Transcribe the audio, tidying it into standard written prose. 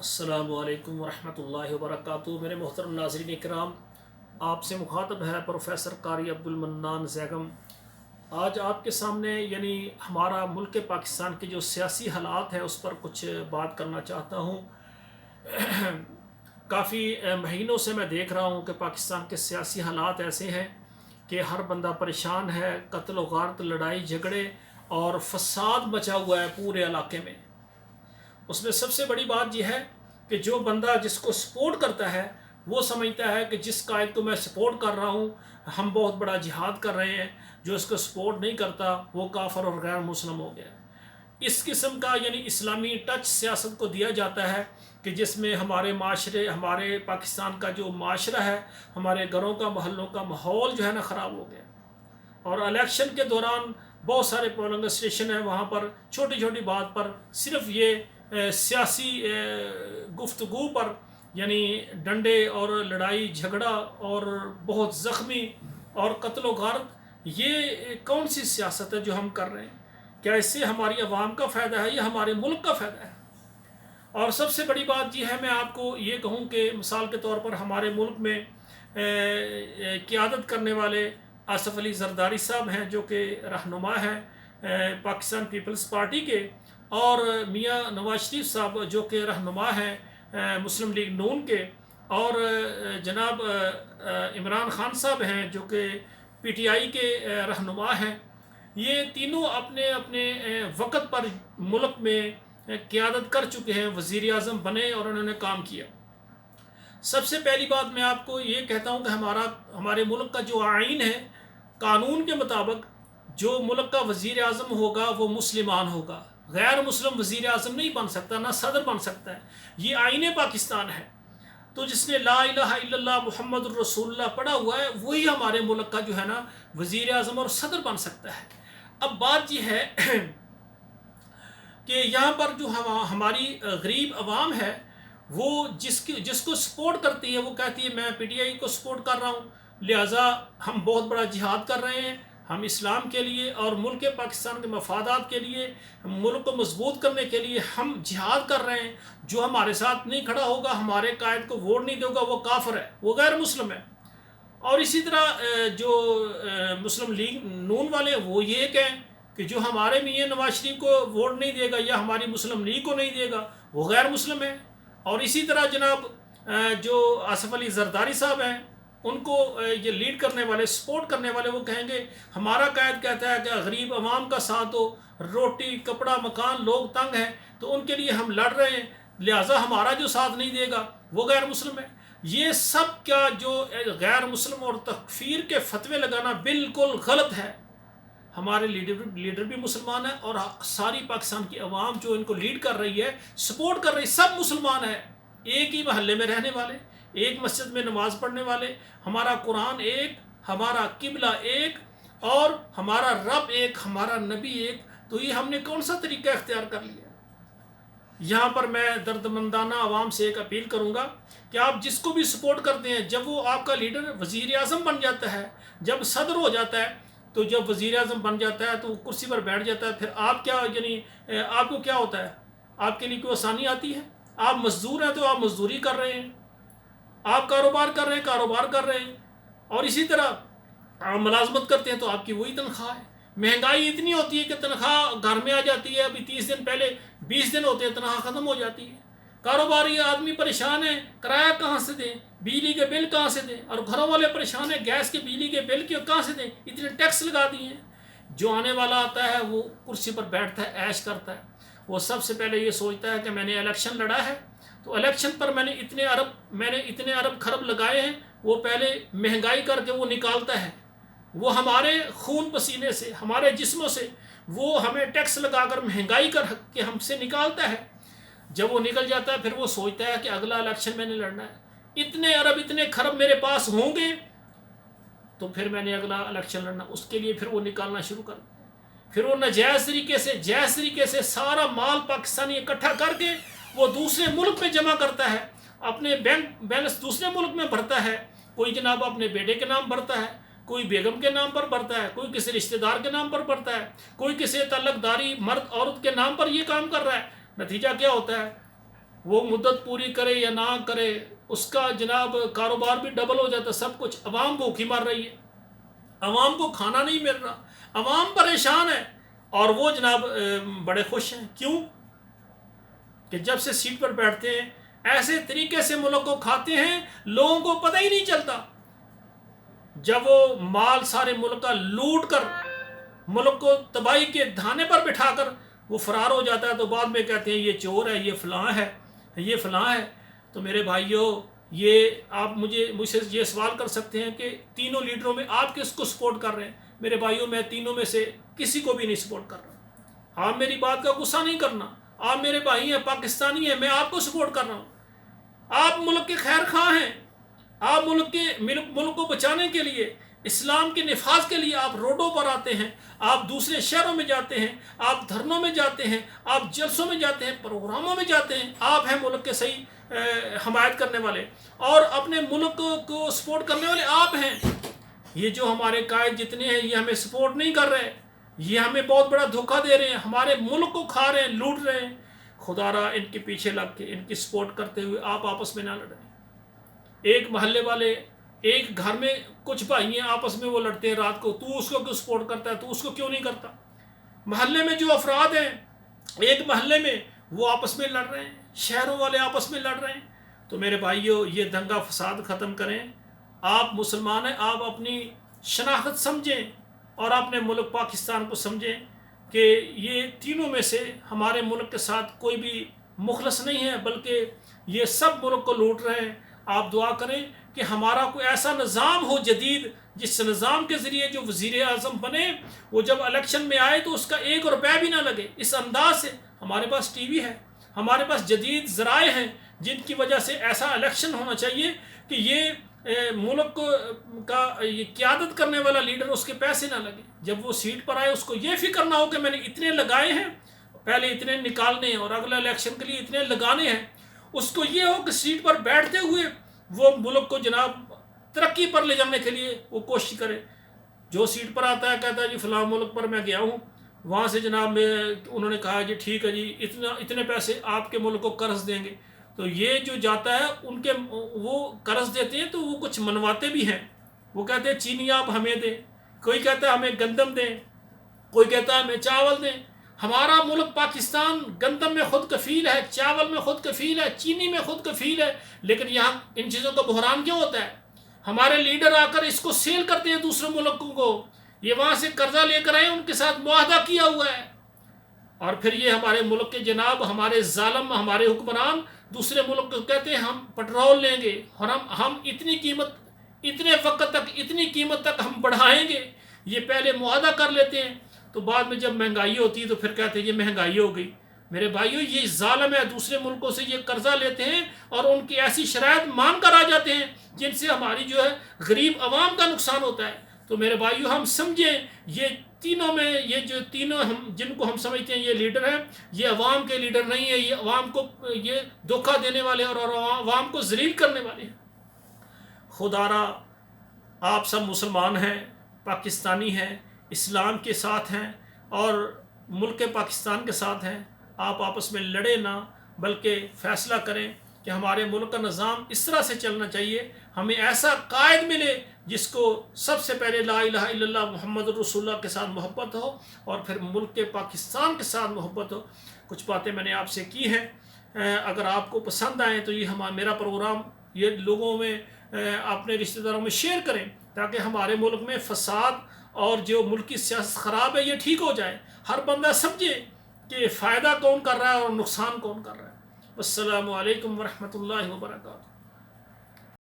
السلام علیکم ورحمۃ اللہ وبرکاتہ۔ میرے محترم ناظرین کرام، آپ سے مخاطب ہے پروفیسر قاری عبد المنان زیگم۔ آج آپ کے سامنے ہمارا ملک پاکستان کے جو سیاسی حالات ہیں اس پر کچھ بات کرنا چاہتا ہوں۔ کافی مہینوں سے میں دیکھ رہا ہوں کہ پاکستان کے سیاسی حالات ایسے ہیں کہ ہر بندہ پریشان ہے، قتل و غارت، لڑائی جھگڑے اور فساد مچا ہوا ہے پورے علاقے میں۔ اس میں سب سے بڑی بات یہ ہے کہ جو بندہ جس کو سپورٹ کرتا ہے وہ سمجھتا ہے کہ جس قائد کو میں سپورٹ کر رہا ہوں ہم بہت بڑا جہاد کر رہے ہیں، جو اس کو سپورٹ نہیں کرتا وہ کافر اور غیر مسلم ہو گیا۔ اس قسم کا اسلامی ٹچ سیاست کو دیا جاتا ہے کہ جس میں ہمارے معاشرے، ہمارے پاکستان کا جو معاشرہ ہے، ہمارے گھروں کا، محلوں کا ماحول جو ہے نا خراب ہو گیا۔ اور الیکشن کے دوران بہت سارے پولنگ اسٹیشن ہیں، وہاں پر چھوٹی چھوٹی بات پر صرف یہ سیاسی گفتگو پر ڈنڈے اور لڑائی جھگڑا اور بہت زخمی اور قتل و غارت، یہ کون سی سیاست ہے جو ہم کر رہے ہیں؟ کیا اس سے ہماری عوام کا فائدہ ہے یا ہمارے ملک کا فائدہ ہے؟ اور سب سے بڑی بات یہ ہے، میں آپ کو یہ کہوں کہ مثال کے طور پر ہمارے ملک میں قیادت کرنے والے آصف علی زرداری صاحب ہیں جو کہ رہنما ہیں پاکستان پیپلز پارٹی کے، اور میاں نواز شریف صاحب جو کہ رہنما ہیں مسلم لیگ نون کے، اور جناب عمران خان صاحب ہیں جو کہ پی ٹی آئی کے رہنما ہیں۔ یہ تینوں اپنے اپنے وقت پر ملک میں قیادت کر چکے ہیں، وزیر اعظم بنے اور انہوں نے کام کیا۔ سب سے پہلی بات میں آپ کو یہ کہتا ہوں کہ ہمارے ملک کا جو آئین ہے، قانون کے مطابق جو ملک کا وزیر اعظم ہوگا وہ مسلمان ہوگا، غیر مسلم وزیر اعظم نہیں بن سکتا، نہ صدر بن سکتا ہے۔ یہ آئین پاکستان ہے۔ تو جس نے لا الہ الا اللہ محمد الرسول اللہ پڑھا ہوا ہے وہی ہمارے ملک کا جو ہے نا وزیر اعظم اور صدر بن سکتا ہے۔ اب بات یہ ہے کہ یہاں پر جو ہماری غریب عوام ہے وہ جس کو سپورٹ کرتی ہے وہ کہتی ہے میں پی ٹی آئی کو سپورٹ کر رہا ہوں، لہٰذا ہم بہت بڑا جہاد کر رہے ہیں، ہم اسلام کے لیے اور ملک پاکستان کے مفادات کے لیے، ملک کو مضبوط کرنے کے لیے ہم جہاد کر رہے ہیں۔ جو ہمارے ساتھ نہیں کھڑا ہوگا، ہمارے قائد کو ووٹ نہیں دے گا، وہ کافر ہے، وہ غیر مسلم ہے۔ اور اسی طرح جو مسلم لیگ نون والے وہ یہ کہیں کہ جو ہمارے میاں نواز شریف کو ووٹ نہیں دے گا یا ہماری مسلم لیگ کو نہیں دے گا وہ غیر مسلم ہے۔ اور اسی طرح جناب جو آصف علی زرداری صاحب ہیں ان کو یہ لیڈ کرنے والے، سپورٹ کرنے والے، وہ کہیں گے ہمارا قائد کہتا ہے کہ غریب عوام کا ساتھ ہو، روٹی کپڑا مکان، لوگ تنگ ہیں تو ان کے لیے ہم لڑ رہے ہیں، لہٰذا ہمارا جو ساتھ نہیں دے گا وہ غیر مسلم ہے۔ یہ سب کیا جو غیر مسلم اور تکفیر کے فتوے لگانا بالکل غلط ہے۔ ہمارے لیڈر بھی مسلمان ہیں اور ساری پاکستان کی عوام جو ان کو لیڈ کر رہی ہے، سپورٹ کر رہی ہے، سب مسلمان ہیں، ایک ہی محلے میں رہنے والے، ایک مسجد میں نماز پڑھنے والے، ہمارا قرآن ایک، ہمارا قبلہ ایک، اور ہمارا رب ایک، ہمارا نبی ایک۔ تو یہ ہم نے کون سا طریقہ اختیار کر لیا؟ یہاں پر میں دردمندانہ عوام سے ایک اپیل کروں گا کہ آپ جس کو بھی سپورٹ کرتے ہیں، جب وہ آپ کا لیڈر وزیر اعظم بن جاتا ہے، جب صدر ہو جاتا ہے، تو جب وزیر اعظم بن جاتا ہے تو وہ کرسی پر بیٹھ جاتا ہے، پھر آپ کیا آپ کو کیا ہوتا ہے؟ آپ کے لیے کوئی آسانی آتی ہے؟ آپ مزدور ہیں تو آپ مزدوری کر رہے ہیں، آپ کاروبار کر رہے ہیں، کاروبار کر رہے ہیں، اور اسی طرح آپ ملازمت کرتے ہیں تو آپ کی وہی تنخواہ ہے۔ مہنگائی اتنی ہوتی ہے کہ تنخواہ گھر میں آ جاتی ہے، ابھی 30 دن پہلے 20 دن ہوتے ہیں تنخواہ ختم ہو جاتی ہے۔ کاروباری آدمی پریشان ہے، کرایہ کہاں سے دیں، بجلی کے بل کہاں سے دیں، اور گھروں والے پریشان ہیں، گیس کے بجلی کے بل کے کہاں سے دیں، اتنے ٹیکس لگا دیے ہیں۔ جو آنے والا آتا ہے وہ کرسی پر بیٹھتا ہے، عیش کرتا ہے، وہ سب سے پہلے یہ سوچتا ہے کہ میں نے الیکشن لڑا ہے تو الیکشن پر میں نے اتنے ارب خرب لگائے ہیں، وہ پہلے مہنگائی کر کے وہ نکالتا ہے، وہ ہمارے خون پسینے سے، ہمارے جسموں سے وہ ہمیں ٹیکس لگا کر مہنگائی کر کے ہم سے نکالتا ہے۔ جب وہ نکل جاتا ہے پھر وہ سوچتا ہے کہ اگلا الیکشن میں نے لڑنا ہے، اتنے ارب اتنے خرب میرے پاس ہوں گے تو پھر میں نے اگلا الیکشن لڑنا، اس کے لیے پھر وہ نکالنا شروع کر دیں۔ پھر وہ ناجائز جائز طریقے سے سارا مال پاکستانی اکٹھا کر کے وہ دوسرے ملک میں جمع کرتا ہے، اپنے بینک بیلنس دوسرے ملک میں بھرتا ہے، کوئی جناب اپنے بیٹے کے نام بھرتا ہے، کوئی بیگم کے نام پر بھرتا ہے، کوئی کسی رشتہ دار کے نام پر بھرتا ہے، کوئی کسی تعلق داری مرد عورت کے نام پر یہ کام کر رہا ہے۔ نتیجہ کیا ہوتا ہے؟ وہ مدت پوری کرے یا نہ کرے اس کا جناب کاروبار بھی ڈبل ہو جاتا ہے، سب کچھ، عوام بھوکی مر رہی ہے، عوام کو کھانا نہیں مل رہا، عوام پریشان ہے، اور وہ جناب بڑے خوش ہیں۔ کیوں؟ کہ جب سے سیٹ پر بیٹھتے ہیں ایسے طریقے سے ملک کو کھاتے ہیں، لوگوں کو پتہ ہی نہیں چلتا۔ جب وہ مال سارے ملک کا لوٹ کر ملک کو تباہی کے دھانے پر بٹھا کر وہ فرار ہو جاتا ہے تو بعد میں کہتے ہیں یہ چور ہے، یہ فلاں ہے، یہ فلاں ہے۔ تو میرے بھائیوں، یہ آپ مجھ سے یہ سوال کر سکتے ہیں کہ تینوں لیڈروں میں آپ کس کو سپورٹ کر رہے ہیں؟ میرے بھائیوں، میں تینوں میں سے کسی کو بھی نہیں سپورٹ کر رہا۔ آپ میری بات کا غصہ نہیں کرنا، آپ میرے بھائی ہیں، پاکستانی ہیں، میں آپ کو سپورٹ کر رہا ہوں۔ آپ ملک کے خیر خواہ ہیں، آپ ملک کو بچانے کے لیے، اسلام کے نفاذ کے لیے آپ روڈوں پر آتے ہیں، آپ دوسرے شہروں میں جاتے ہیں، آپ دھرنوں میں جاتے ہیں، آپ جلسوں میں جاتے ہیں، پروگراموں میں جاتے ہیں۔ آپ ہیں ملک کے صحیح حمایت کرنے والے، اور اپنے ملک کو سپورٹ کرنے والے آپ ہیں۔ یہ جو ہمارے قائد جتنے ہیں یہ ہمیں سپورٹ نہیں کر رہے، یہ ہمیں بہت بڑا دھوکہ دے رہے ہیں، ہمارے ملک کو کھا رہے ہیں، لوٹ رہے ہیں۔ خدا را ان کے پیچھے لگ کے ان کی سپورٹ کرتے ہوئے آپ آپس میں نہ لڑیں۔ ایک محلے والے، ایک گھر میں کچھ بھائی ہیں، آپس میں وہ لڑتے ہیں رات کو، تو اس کو کیوں سپورٹ کرتا ہے، تو اس کو کیوں نہیں کرتا؟ محلے میں جو افراد ہیں ایک محلے میں، وہ آپس میں لڑ رہے ہیں، شہروں والے آپس میں لڑ رہے ہیں۔ تو میرے بھائیوں، یہ دنگا فساد ختم کریں۔ آپ مسلمان ہیں، آپ اپنی شناخت سمجھیں اور اپنے ملک پاکستان کو سمجھیں کہ یہ تینوں میں سے ہمارے ملک کے ساتھ کوئی بھی مخلص نہیں ہے، بلکہ یہ سب ملک کو لوٹ رہے ہیں۔ آپ دعا کریں کہ ہمارا کوئی ایسا نظام ہو جدید، جس نظام کے ذریعے جو وزیر اعظم بنے وہ جب الیکشن میں آئے تو اس کا 1 روپیہ بھی نہ لگے۔ اس انداز سے ہمارے پاس ٹی وی ہے، ہمارے پاس جدید ذرائع ہیں جن کی وجہ سے ایسا الیکشن ہونا چاہیے کہ یہ ملک کا یہ قیادت کرنے والا لیڈر، اس کے پیسے نہ لگے۔ جب وہ سیٹ پر آئے اس کو یہ فکر نہ ہو کہ میں نے اتنے لگائے ہیں، پہلے اتنے نکالنے ہیں اور اگلا الیکشن کے لیے اتنے لگانے ہیں۔ اس کو یہ ہو کہ سیٹ پر بیٹھتے ہوئے وہ ملک کو جناب ترقی پر لے جانے کے لیے وہ کوشش کرے۔ جو سیٹ پر آتا ہے کہتا ہے جی فلاں ملک پر میں گیا ہوں، وہاں سے جناب انہوں نے کہا جی ٹھیک ہے جی اتنے پیسے آپ کے ملک کو قرض دیں گے۔ تو یہ جو جاتا ہے ان کے وہ قرض دیتے ہیں تو وہ کچھ منواتے بھی ہیں۔ وہ کہتے ہیں چینی آپ ہمیں دیں، کوئی کہتا ہے ہمیں گندم دیں، کوئی کہتا ہے ہمیں چاول دیں۔ ہمارا ملک پاکستان گندم میں خود کفیل ہے، چاول میں خود کفیل ہے، چینی میں خود کفیل ہے، لیکن یہاں ان چیزوں کا بحران کیوں ہوتا ہے؟ ہمارے لیڈر آ کر اس کو سیل کرتے ہیں دوسرے ملکوں کو، یہ وہاں سے قرضہ لے کر آئے، ان کے ساتھ معاہدہ کیا ہوا ہے، اور پھر یہ ہمارے ملک کے جناب، ہمارے ظالم، ہمارے حکمران دوسرے ملک کو کہتے ہیں ہم پٹرول لیں گے اور ہم اتنی قیمت، اتنے وقت تک، اتنی قیمت تک ہم بڑھائیں گے۔ یہ پہلے معاہدہ کر لیتے ہیں، تو بعد میں جب مہنگائی ہوتی ہے تو پھر کہتے ہیں یہ مہنگائی ہو گئی۔ میرے بھائیوں، یہ ظالم ہے، دوسرے ملکوں سے یہ قرضہ لیتے ہیں اور ان کی ایسی شرائط مان کر آ جاتے ہیں جن سے ہماری جو ہے غریب عوام کا نقصان ہوتا ہے۔ تو میرے بھائیوں، ہم سمجھیں یہ تینوں میں، یہ جو تینوں جن کو ہم سمجھتے ہیں یہ لیڈر ہیں، یہ عوام کے لیڈر نہیں ہیں، یہ عوام کو یہ دھوکہ دینے والے اور عوام کو ذلیل کرنے والے ہیں۔ خدا را آپ سب مسلمان ہیں، پاکستانی ہیں، اسلام کے ساتھ ہیں اور ملک پاکستان کے ساتھ ہیں۔ آپ آپس میں لڑے نہ، بلکہ فیصلہ کریں کہ ہمارے ملک کا نظام اس طرح سے چلنا چاہیے، ہمیں ایسا قائد ملے جس کو سب سے پہلے لا الہ الا اللہ محمد رسول اللہ کے ساتھ محبت ہو اور پھر ملک کے پاکستان کے ساتھ محبت ہو۔ کچھ باتیں میں نے آپ سے کی ہیں، اگر آپ کو پسند آئیں تو یہ میرا پروگرام یہ لوگوں میں، اپنے رشتہ داروں میں شیئر کریں تاکہ ہمارے ملک میں فساد اور جو ملکی سیاست خراب ہے یہ ٹھیک ہو جائے، ہر بندہ سمجھے کہ فائدہ کون کر رہا ہے اور نقصان کون کر رہا ہے۔ السلام علیکم ورحمۃ اللہ وبرکاتہ۔